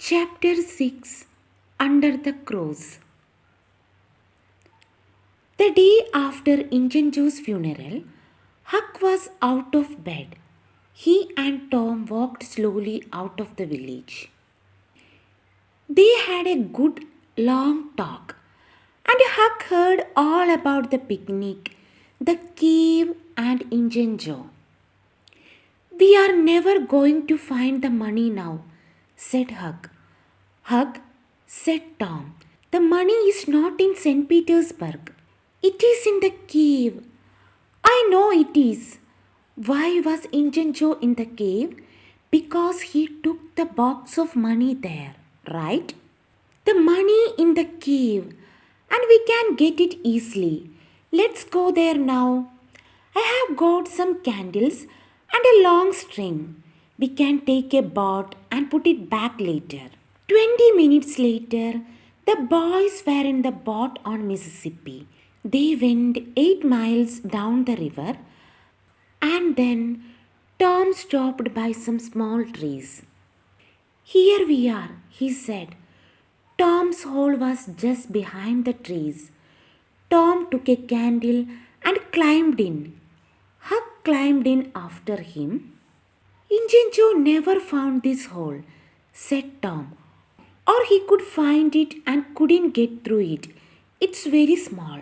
Chapter 6 Under the Cross. The day after Injun Joe's funeral, Huck was out of bed. He and Tom walked slowly out of the village. They had a good long talk, and Huck heard all about the picnic, the cave, and Injun Joe. "We are never going to find the money now," said Huck. "Huck," said Tom, "the money is not in St. Petersburg. It is in the cave." "I know it is." "Why was Injun Joe in the cave?" "Because he took the box of money there, right?" "The money in the cave, and we can get it easily. Let's go there now. I have got some candles and a long string. We can take a boat and put it back later." 20 minutes later, the boys were in the boat on Mississippi. They went 8 miles down the river, and then Tom stopped by some small trees. "Here we are," he said. Tom's hole was just behind the trees. Tom took a candle and climbed in. Huck climbed in after him. "Injun Joe never found this hole," said Tom. "Or he could find it and couldn't get through it. It's very small."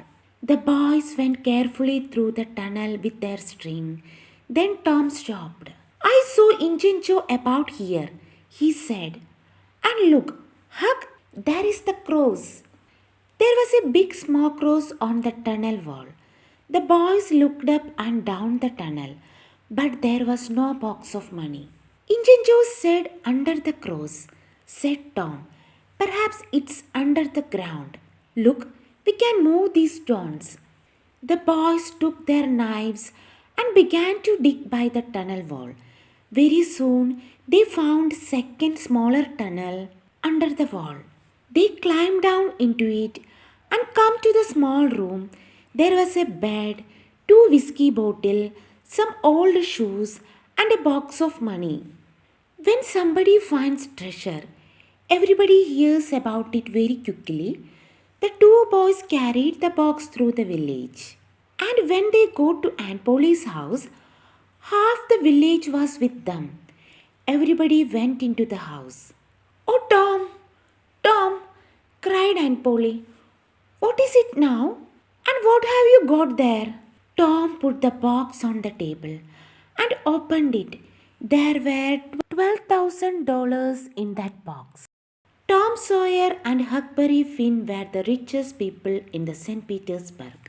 The boys went carefully through the tunnel with their string. Then Tom stopped. "I saw Injun Joe about here," he said. "And look, Huck, there is the cross." There was a big smoke cross on the tunnel wall. The boys looked up and down the tunnel, but there was no box of money. "Injun Joe said under the cross," said Tom. "Perhaps it's under the ground. Look, we can move these stones." The boys took their knives and began to dig by the tunnel wall. Very soon they found a second smaller tunnel under the wall. They climbed down into it and come to the small room. There was a bed, 2 whiskey bottles, some old shoes, and a box of money. When somebody finds treasure, everybody hears about it very quickly. The 2 boys carried the box through the village. And when they got to Aunt Polly's house, half the village was with them. Everybody went into the house. "Oh, Tom, Tom," cried Aunt Polly. "What is it now? And what have you got there?" Tom put the box on the table and opened it. There were $12,000 in that box. Tom Sawyer and Huckberry Finn were the richest people in the St. Petersburg.